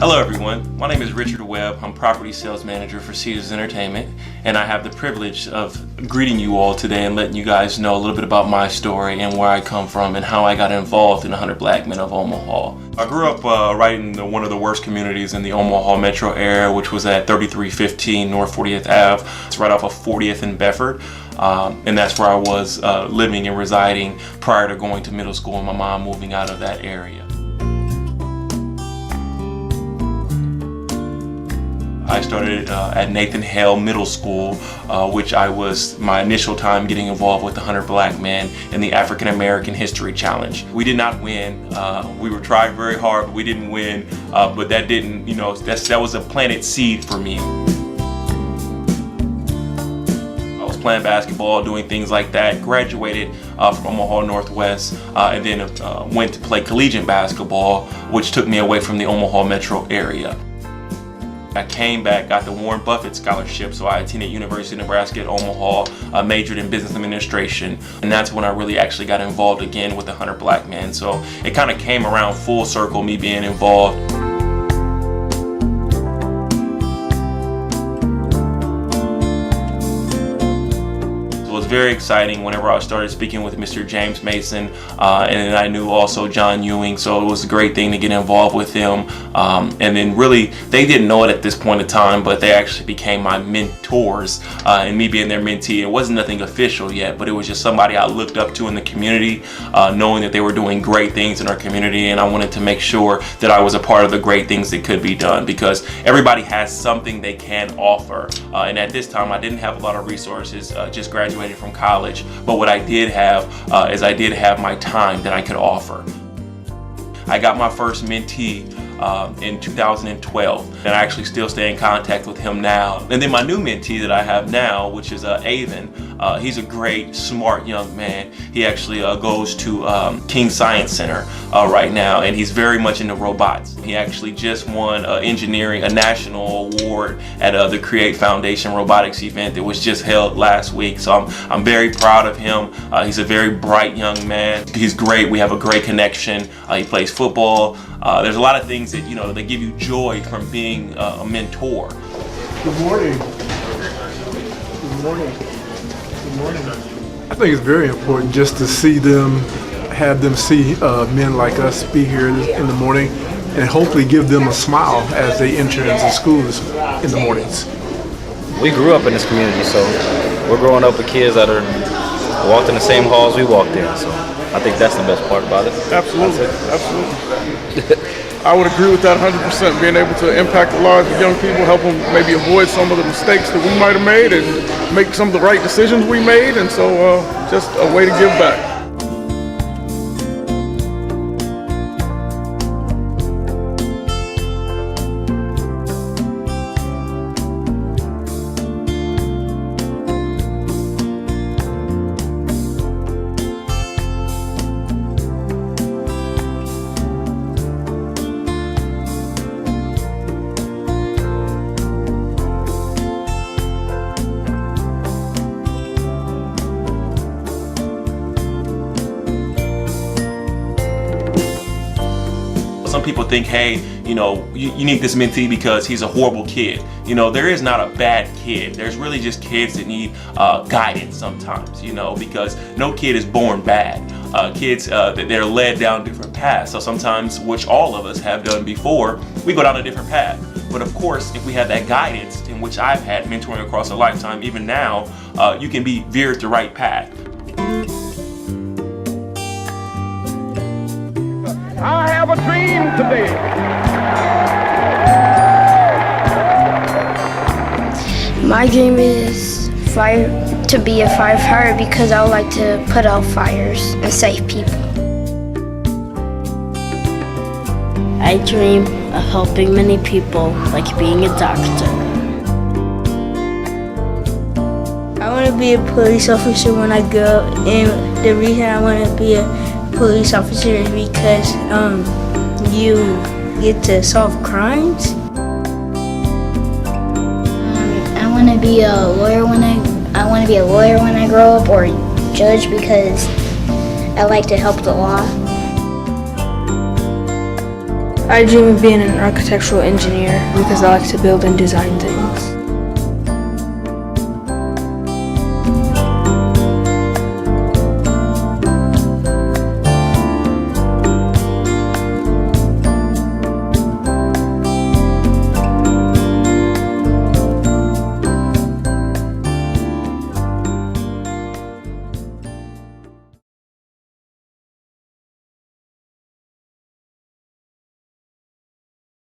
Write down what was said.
Hello everyone, my name is Richard Webb. I'm Property Sales Manager for Caesars Entertainment, and I have the privilege of greeting you all today and letting you guys know a little bit about my story and where I come from and how I got involved in the 100 Black Men of Omaha. I grew up right in one of the worst communities in the Omaha metro area, which was at 3315 North 40th Ave. It's right off of 40th and Bedford. And that's where I was living and residing prior to going to middle school and my mom moving out of that area. I started at Nathan Hale Middle School, which I was my initial time getting involved with the 100 Black Men in the African American History Challenge. We did not win. We were trying very hard, but we didn't win. But that didn't, that was a planted seed for me. I was playing basketball, doing things like that, graduated from Omaha Northwest, and then went to play collegiate basketball, which took me away from the Omaha metro area. I came back, got the Warren Buffett scholarship, so I attended University of Nebraska at Omaha, majored in business administration, and that's when I really actually got involved again with the 100 Black Men. So it kind of came around full circle, me being involved. It was very exciting whenever I started speaking with Mr. James Mason, and then I knew also John Ewing, so it was a great thing to get involved with them. And then really, they didn't know it at this point in time, but they actually became my mentors, and me being their mentee. It wasn't nothing official yet, but it was just somebody I looked up to in the community, knowing that they were doing great things in our community, and I wanted to make sure that I was a part of the great things that could be done, because everybody has something they can offer. And at this time, I didn't have a lot of resources, just graduated from college, but what I did have is I did have my time that I could offer. I got my first mentee in 2012, and I actually still stay in contact with him now. And then my new mentee that I have now, which is Avon, he's a great, smart young man. He actually goes to King Science Center right now, and he's very much into robots. He actually just won a national award at the Create Foundation robotics event that was just held last week. So I'm very proud of him. He's a very bright young man. He's great. We have a great connection. He plays football. There's a lot of things that that give you joy from being a mentor. Good morning. Good morning. Good morning. I think it's very important just to see them, have them see men like us be here in the morning, and hopefully give them a smile as they enter into schools in the mornings. We grew up in this community, so we're growing up with kids that are walked in the same halls we walked in. So I think that's the best part about it. Absolutely, absolutely. I would agree with that 100%, being able to impact the lives of young people, help them maybe avoid some of the mistakes that we might have made and make some of the right decisions we made, and so just a way to give back. Some people think, hey, you need this mentee because he's a horrible kid. There is not a bad kid. There's really just kids that need guidance sometimes, because no kid is born bad. Kids, they're led down different paths. So sometimes, which all of us have done before, we go down a different path. But of course, if we have that guidance, in which I've had mentoring across a lifetime, even now, you can be veered the right path. I have a dream today. My dream is to be a firefighter because I would like to put out fires and save people. I dream of helping many people, like being a doctor. I want to be a police officer when I grow up, and the reason I want to be a police officer is because you get to solve crimes. I want to be a lawyer when I grow up, or a judge, because I like to help the law. I dream of being an architectural engineer because I like to build and design things.